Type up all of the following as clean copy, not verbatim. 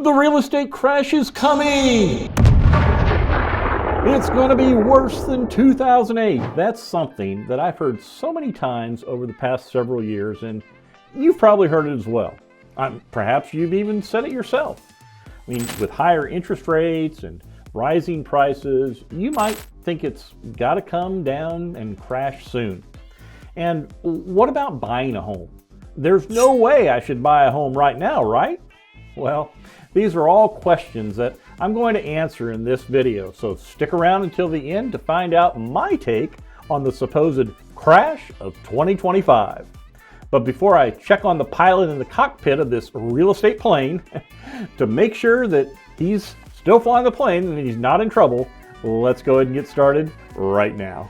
The real estate crash is coming! It's going to be worse than 2008. That's something that I've heard so many times over the past several years, and you've probably heard it as well. Perhaps you've even said it yourself. I mean, with higher interest rates and rising prices, you might think it's got to come down and crash soon. And what about buying a home? There's no way I should buy a home right now, right? Well, these are all questions that I'm going to answer in this video, so stick around until the end to find out my take on the supposed crash of 2025. But before I check on the pilot in the cockpit of this real estate plane to make sure that he's still flying the plane and he's not in trouble, let's go ahead and get started right now.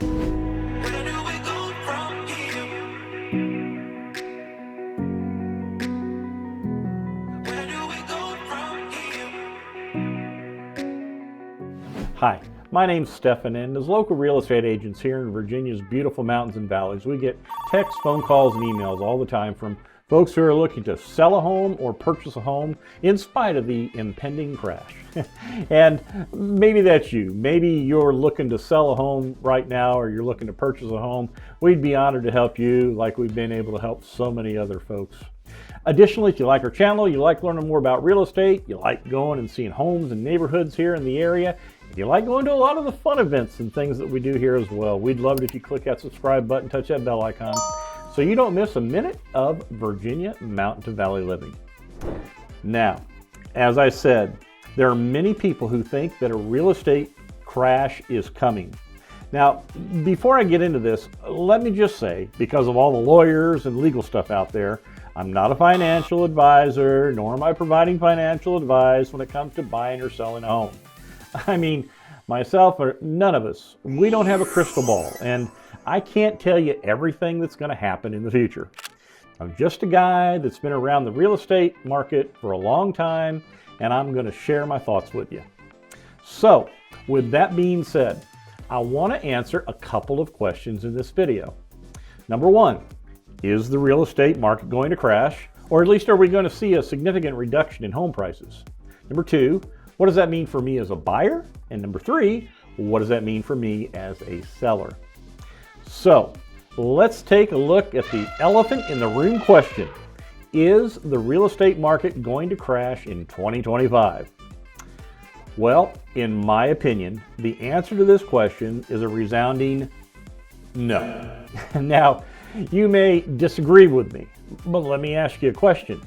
Hi, my name's Stefan, and as local real estate agents here in Virginia's beautiful mountains and valleys, we get texts, phone calls, and emails all the time from folks who are looking to sell a home or purchase a home in spite of the impending crash. And maybe that's you. Maybe you're looking to sell a home right now, or you're looking to purchase a home. We'd be honored to help you like we've been able to help so many other folks. Additionally, if you like our channel, you like learning more about real estate, you like going and seeing homes and neighborhoods here in the area, you like going to a lot of the fun events and things that we do here as well, we'd love it if you click that subscribe button, touch that bell icon, so you don't miss a minute of Virginia mountain to valley living. Now, as I said, there are many people who think that a real estate crash is coming. Now, before I get into this, let me just say, because of all the lawyers and legal stuff out there, I'm not a financial advisor, nor am I providing financial advice when it comes to buying or selling a home. I mean, myself or none of us, we don't have a crystal ball, and I can't tell you everything that's going to happen in the future. I'm just a guy that's been around the real estate market for a long time, and I'm going to share my thoughts with you. So, with that being said, I want to answer a couple of questions in this video. Number one, is the real estate market going to crash, or at least are we going to see a significant reduction in home prices? Number two, what does that mean for me as a buyer? And number three, what does that mean for me as a seller? So let's take a look at the elephant in the room question. Is the real estate market going to crash in 2025? Well, in my opinion, the answer to this question is a resounding no. Now, you may disagree with me, but let me ask you a question.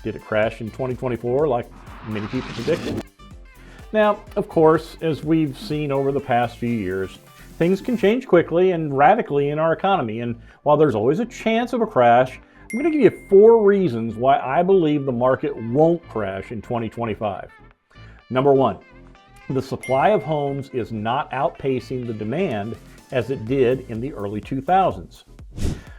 Did it crash in 2024 like many people predicted? Now, of course, as we've seen over the past few years, things can change quickly and radically in our economy. And while there's always a chance of a crash, I'm going to give you 4 reasons why I believe the market won't crash in 2025. Number 1, the supply of homes is not outpacing the demand as it did in the early 2000s.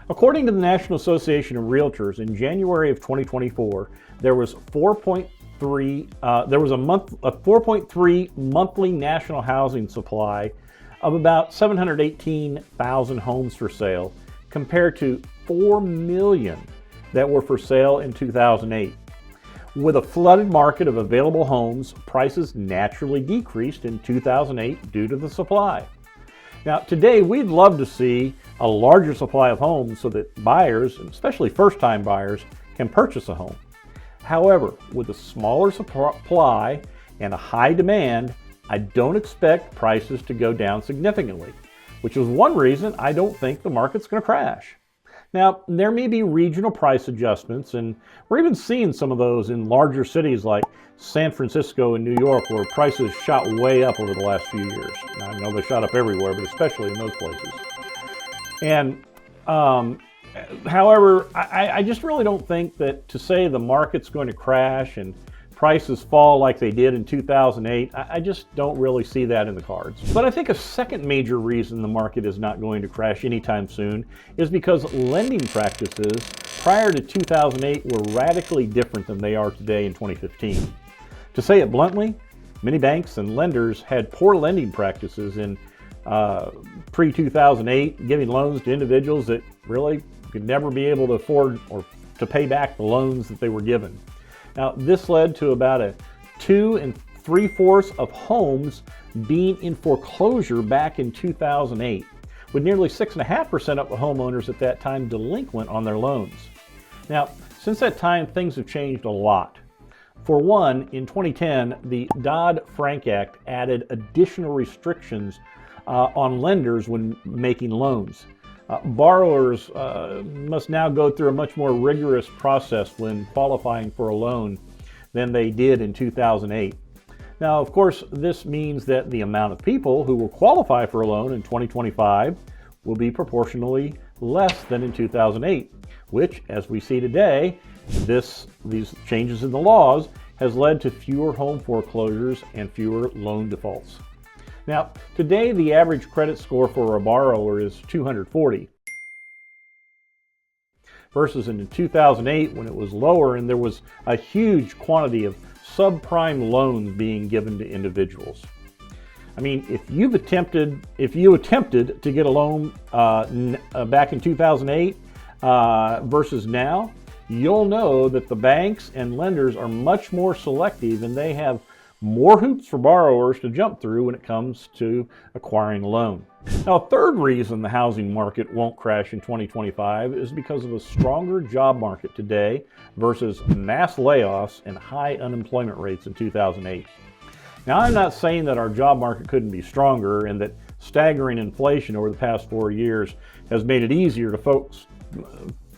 According to the National Association of Realtors, in January of 2024, there was 4.3 monthly national housing supply of about 718,000 homes for sale, compared to 4 million that were for sale in 2008. With a flooded market of available homes, prices naturally decreased in 2008 due to the supply. Now, today we'd love to see a larger supply of homes so that buyers, and especially first-time buyers, can purchase a home. However, with a smaller supply and a high demand, I don't expect prices to go down significantly, which is one reason I don't think the market's going to crash. Now, there may be regional price adjustments, and we're even seeing some of those in larger cities like San Francisco and New York, where prices shot way up over the last few years. Now, I know they shot up everywhere, but especially in those places. And however, I just really don't think that to say the market's going to crash and prices fall like they did in 2008, I just don't really see that in the cards. But I think a second major reason the market is not going to crash anytime soon is because lending practices prior to 2008 were radically different than they are today in 2015. To say it bluntly, many banks and lenders had poor lending practices in pre-2008, giving loans to individuals that really could never be able to afford or to pay back the loans that they were given. Now, this led to about a 2 3/4 of homes being in foreclosure back in 2008, with nearly 6.5% of the homeowners at that time delinquent on their loans. Now, since that time, things have changed a lot. For one, in 2010, the Dodd-Frank Act added additional restrictions on lenders when making loans. Borrowers must now go through a much more rigorous process when qualifying for a loan than they did in 2008. Now, of course, this means that the amount of people who will qualify for a loan in 2025 will be proportionally less than in 2008, which, as we see today, these changes in the laws has led to fewer home foreclosures and fewer loan defaults. Now, today the average credit score for a borrower is 240, versus in 2008 when it was lower and there was a huge quantity of subprime loans being given to individuals. I mean, if you attempted to get a loan back in 2008 versus now, you'll know that the banks and lenders are much more selective and they have more hoops for borrowers to jump through when it comes to acquiring a loan. Now, a third reason the housing market won't crash in 2025 is because of a stronger job market today versus mass layoffs and high unemployment rates in 2008. Now, I'm not saying that our job market couldn't be stronger and that staggering inflation over the past 4 years has made it easier to folks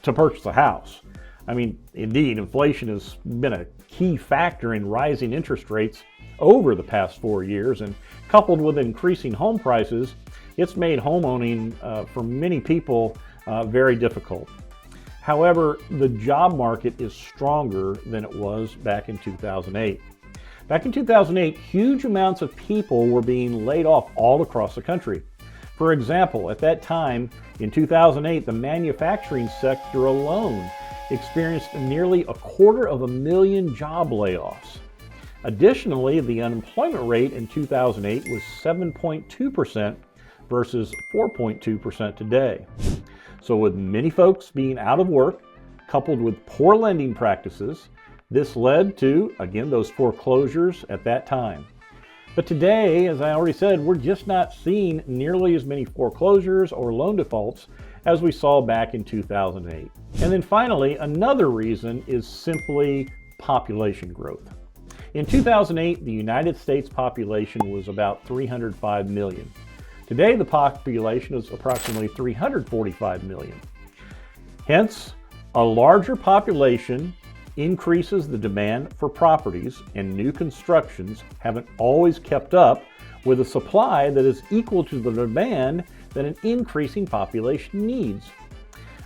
to purchase a house. I mean, indeed, inflation has been a key factor in rising interest rates over the past 4 years, and coupled with increasing home prices, it's made homeowning for many people very difficult. However, the job market is stronger than it was back in 2008. Back in 2008, huge amounts of people were being laid off all across the country. For example, at that time, in 2008, the manufacturing sector alone experienced nearly 250,000 job layoffs. Additionally, the unemployment rate in 2008 was 7.2% versus 4.2% today. So with many folks being out of work, coupled with poor lending practices, this led to, again, those foreclosures at that time. But today, as I already said, we're just not seeing nearly as many foreclosures or loan defaults as we saw back in 2008. And then finally, another reason is simply population growth. In 2008, the United States population was about 305 million. Today, the population is approximately 345 million. Hence, a larger population increases the demand for properties, and new constructions haven't always kept up with a supply that is equal to the demand that an increasing population needs.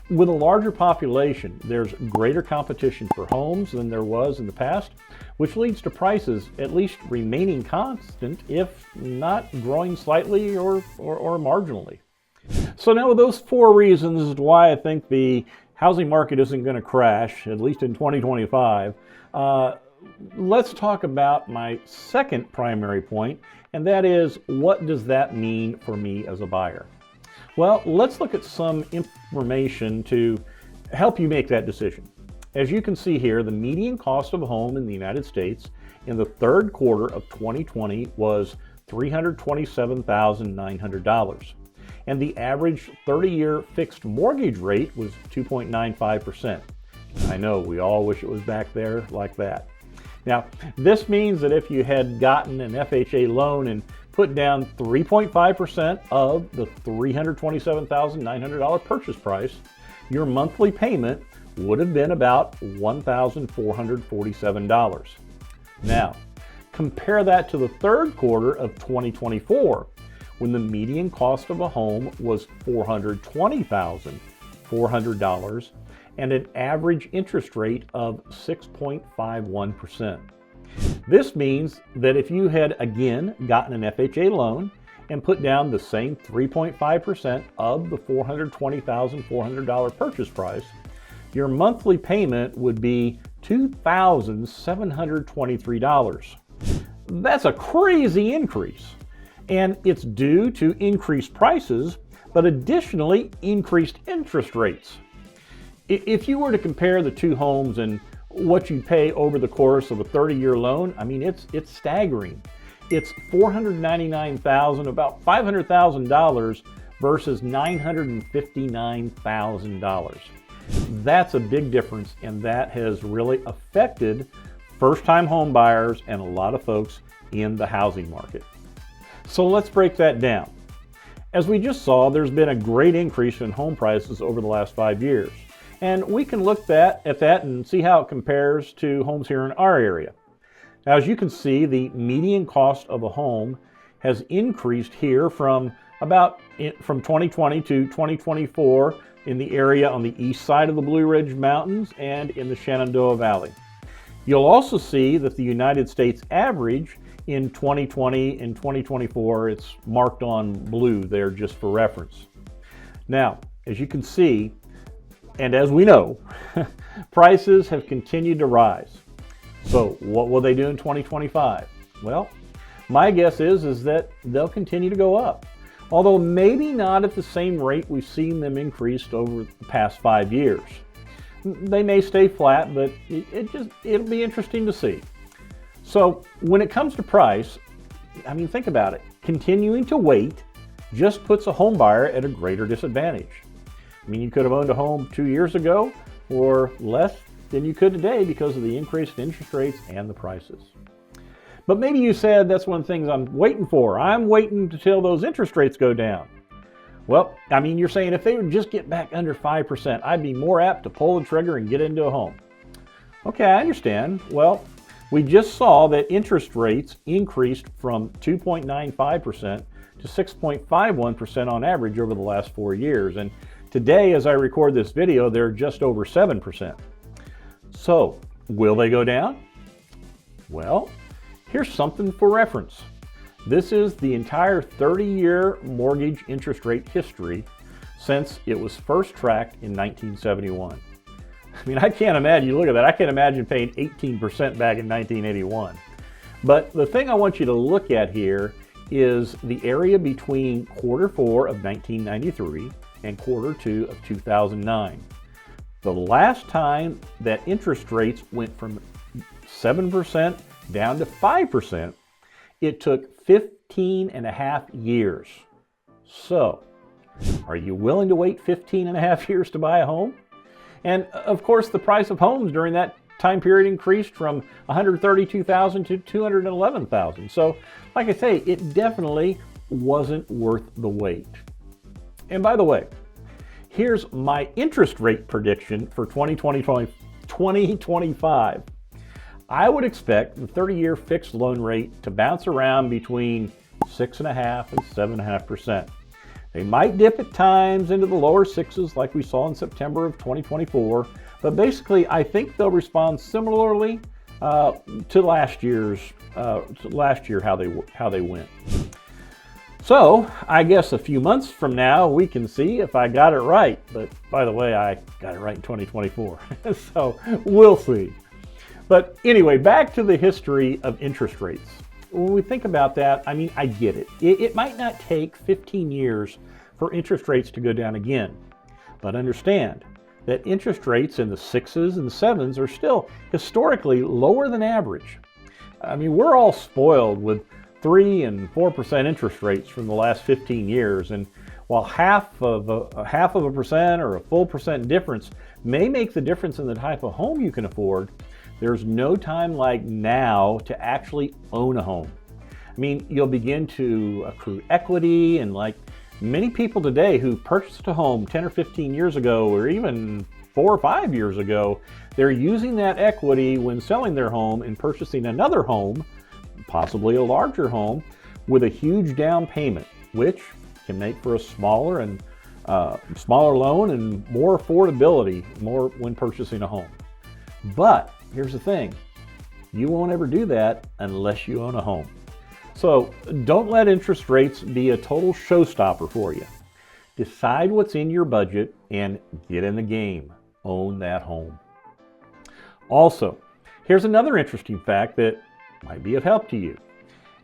With a larger population, there's greater competition for homes than there was in the past, which leads to prices at least remaining constant, if not growing slightly or marginally. So now with those 4 reasons as to why I think the housing market isn't going to crash, at least in 2025, let's talk about my second primary point, and that is, what does that mean for me as a buyer? Well, let's look at some information to help you make that decision. As you can see here, the median cost of a home in the United States in the third quarter of 2020 was $327,900. And the average 30-year fixed mortgage rate was 2.95%. I know, we all wish it was back there like that. Now, this means that if you had gotten an FHA loan and put down 3.5% of the $327,900 purchase price, your monthly payment would have been about $1,447. Now, compare that to the third quarter of 2024, when the median cost of a home was $420,400 and an average interest rate of 6.51%. This means that if you had again gotten an FHA loan and put down the same 3.5% of the $420,400 purchase price, your monthly payment would be $2,723. That's a crazy increase. And it's due to increased prices, but additionally increased interest rates. If you were to compare the two homes and what you pay over the course of a 30-year loan, I mean, it's staggering. It's $499,000, about $500,000 versus $959,000. That's a big difference, and that has really affected first-time home buyers and a lot of folks in the housing market. So let's break that down. As we just saw, there's been a great increase in home prices over the last 5 years. And we can look at that and see how it compares to homes here in our area. Now, as you can see, the median cost of a home has increased here from 2020 to 2024 in the area on the east side of the Blue Ridge Mountains and in the Shenandoah Valley. You'll also see that the United States average in 2020 and 2024, it's marked on blue there just for reference. Now, as you can see, and as we know, prices have continued to rise. So what will they do in 2025? Well, my guess is that they'll continue to go up. Although maybe not at the same rate we've seen them increased over the past 5 years. They may stay flat, but it'll be interesting to see. So when it comes to price, I mean, think about it. Continuing to wait just puts a home buyer at a greater disadvantage. I mean, you could have owned a home 2 years ago or less than you could today because of the increased interest rates and the prices. But maybe you said that's one of the things I'm waiting for. I'm waiting until those interest rates go down. Well, I mean, you're saying if they would just get back under 5%, I'd be more apt to pull the trigger and get into a home. Okay, I understand. Well, we just saw that interest rates increased from 2.95% to 6.51% on average over the last 4 years. And today, as I record this video, they're just over 7%. So, will they go down? Well, here's something for reference. This is the entire 30-year mortgage interest rate history since it was first tracked in 1971. I mean, I can't imagine, you look at that, I can't imagine paying 18% back in 1981. But the thing I want you to look at here is the area between Q4 of 1993 and Q2 of 2009. The last time that interest rates went from 7% down to 5%, it took 15 and a half years. So, are you willing to wait 15 and a half years to buy a home? And of course, the price of homes during that time period increased from $132,000 to $211,000. So, like I say, it definitely wasn't worth the wait. And by the way, here's my interest rate prediction for 2025. I would expect the 30-year fixed loan rate to bounce around between 6.5% and 7.5%. They might dip at times into the lower sixes like we saw in September of 2024, but basically I think they'll respond similarly to last year how they went. So I guess a few months from now we can see if I got it right. But by the way, I got it right in 2024, so we'll see. But anyway, back to the history of interest rates. When we think about that, I mean, I get it. It might not take 15 years for interest rates to go down again. But understand that interest rates in the 6s and 7s are still historically lower than average. I mean, we're all spoiled with 3 and 4% interest rates from the last 15 years. And while half of a percent or a full percent difference may make the difference in the type of home you can afford, there's no time like now to actually own a home. I mean, you'll begin to accrue equity, and like many people today who purchased a home 10 or 15 years ago, or even 4 or 5 years ago, they're using that equity when selling their home and purchasing another home, possibly a larger home, with a huge down payment, which can make for a smaller loan and more affordability when purchasing a home. But here's the thing, you won't ever do that unless you own a home. So don't let interest rates be a total showstopper for you. Decide what's in your budget and get in the game. Own that home. Also, here's another interesting fact that might be of help to you.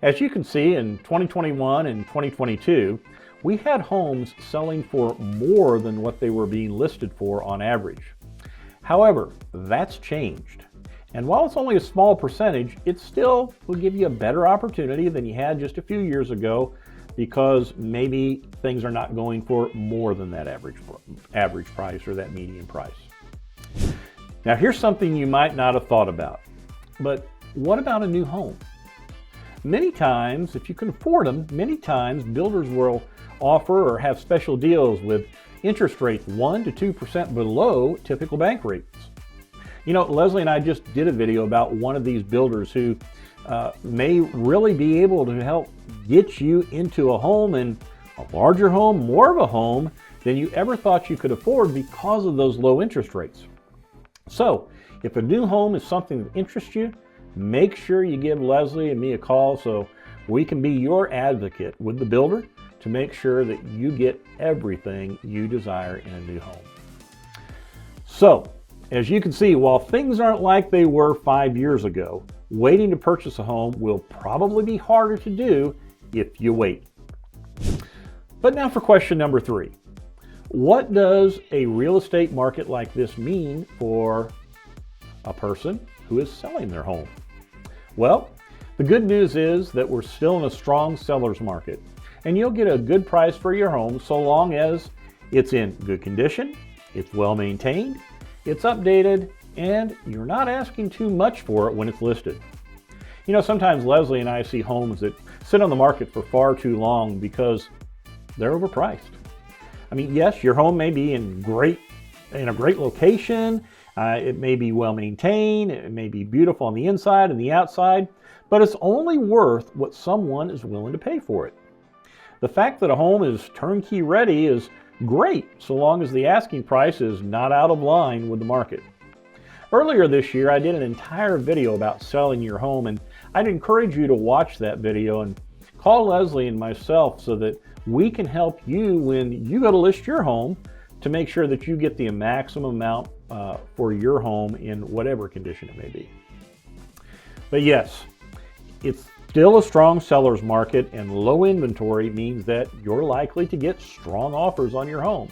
As you can see, in 2021 and 2022, we had homes selling for more than what they were being listed for on average. However, that's changed. And while it's only a small percentage, it still will give you a better opportunity than you had just a few years ago, because maybe things are not going for more than that average price or that median price. Now here's something you might not have thought about, but what about a new home? Many times, if you can afford them, many times builders will offer or have special deals with interest rates 1 to 2% below typical bank rates. You know, Leslie and I just did a video about one of these builders who may really be able to help get you into a home, and a larger home, more of a home than you ever thought you could afford because of those low interest rates. So if a new home is something that interests you, make sure you give Leslie and me a call so we can be your advocate with the builder to make sure that you get everything you desire in a new home. So, as you can see, while things aren't like they were 5 years ago, waiting to purchase a home will probably be harder to do if you wait. But now for question number 3. What does a real estate market like this mean for a person who is selling their home? Well, the good news is that we're still in a strong seller's market, and you'll get a good price for your home so long as it's in good condition, it's well maintained, it's updated, and you're not asking too much for it when it's listed. You know, sometimes Leslie and I see homes that sit on the market for far too long because they're overpriced. I mean, yes, your home may be in a great location, it may be well maintained, it may be beautiful on the inside and the outside, but it's only worth what someone is willing to pay for it. The fact that a home is turnkey ready is great so long as the asking price is not out of line with the market. Earlier this year, I did an entire video about selling your home, and I'd encourage you to watch that video and call Leslie and myself so that we can help you when you go to list your home to make sure that you get the maximum amount for your home in whatever condition it may be. But yes, it's still a strong seller's market, and low inventory means that you're likely to get strong offers on your home.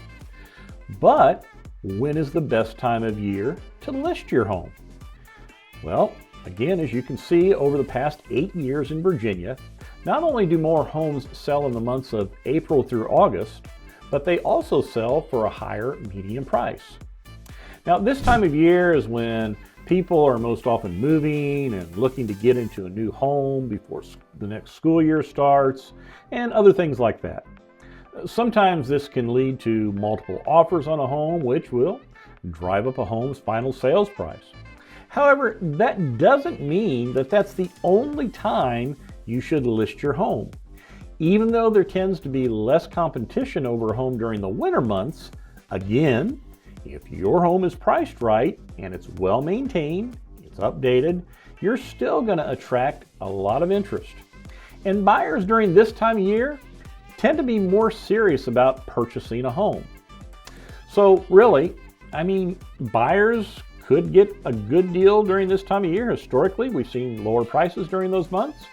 But when is the best time of year to list your home? Well, again, as you can see, over the past 8 years in Virginia, not only do more homes sell in the months of April through August, but they also sell for a higher median price. Now, this time of year is when people are most often moving and looking to get into a new home before the next school year starts, and other things like that. Sometimes this can lead to multiple offers on a home, which will drive up a home's final sales price. However, that doesn't mean that that's the only time you should list your home. Even though there tends to be less competition over a home during the winter months, again, if your home is priced right and it's well maintained, it's updated, you're still going to attract a lot of interest. And buyers during this time of year tend to be more serious about purchasing a home. So really, I mean, buyers could get a good deal during this time of year. Historically, we've seen lower prices during those months,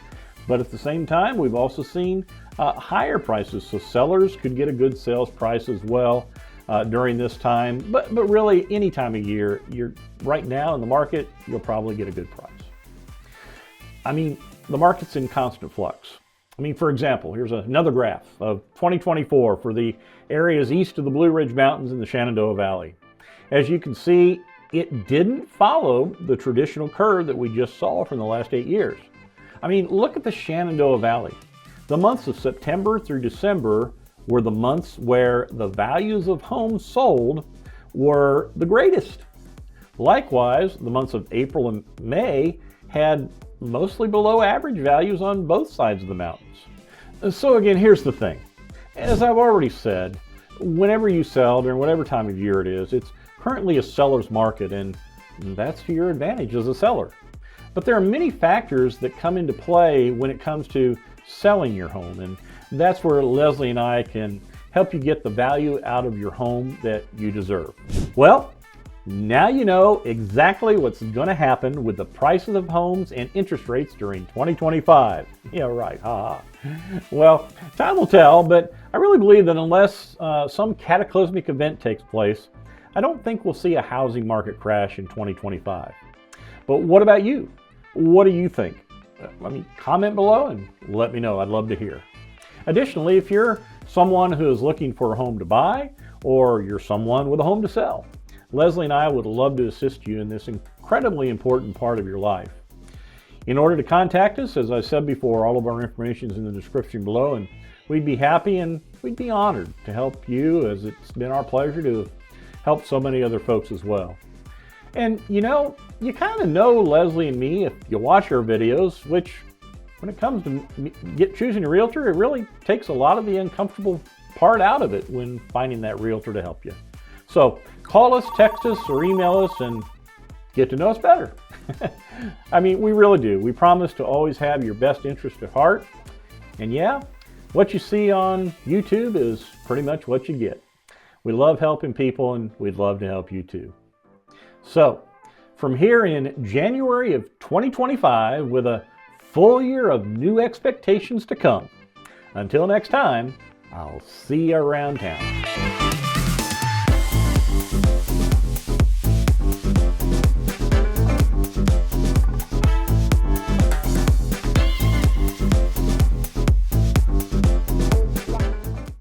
but at the same time, we've also seen higher prices. So sellers could get a good sales price as well during this time. But really, any time of year, you're right now in the market, you'll probably get a good price. I mean, the market's in constant flux. I mean, for example, here's another graph of 2024 for the areas east of the Blue Ridge Mountains in the Shenandoah Valley. As you can see, it didn't follow the traditional curve that we just saw from the last 8 years. I mean, look at the Shenandoah Valley. The months of September through December were the months where the values of homes sold were the greatest. Likewise, the months of April and May had mostly below average values on both sides of the mountains. So again, here's the thing. As I've already said, whenever you sell during whatever time of year it is, it's currently a seller's market, and that's to your advantage as a seller. But there are many factors that come into play when it comes to selling your home, and that's where Leslie and I can help you get the value out of your home that you deserve. Well, now you know exactly what's going to happen with the prices of homes and interest rates during 2025. Yeah, right. Well, time will tell, but I really believe that unless some cataclysmic event takes place, I don't think we'll see a housing market crash in 2025. But what about you? What do you think? Comment below and let me know. I'd love to hear. Additionally, if you're someone who is looking for a home to buy, or you're someone with a home to sell, Leslie and I would love to assist you in this incredibly important part of your life. In order to contact us, as I said before, all of our information is in the description below, and we'd be happy and we'd be honored to help you, as it's been our pleasure to help so many other folks as well. And you kind of know Leslie and me if you watch our videos, which when it comes to choosing a realtor, it really takes a lot of the uncomfortable part out of it when finding that realtor to help you. So call us, text us, or email us and get to know us better. We really do. We promise to always have your best interest at heart. And yeah, what you see on YouTube is pretty much what you get. We love helping people, and we'd love to help you too. So from here in January of 2025, with a full year of new expectations to come, until next time, I'll see you around town.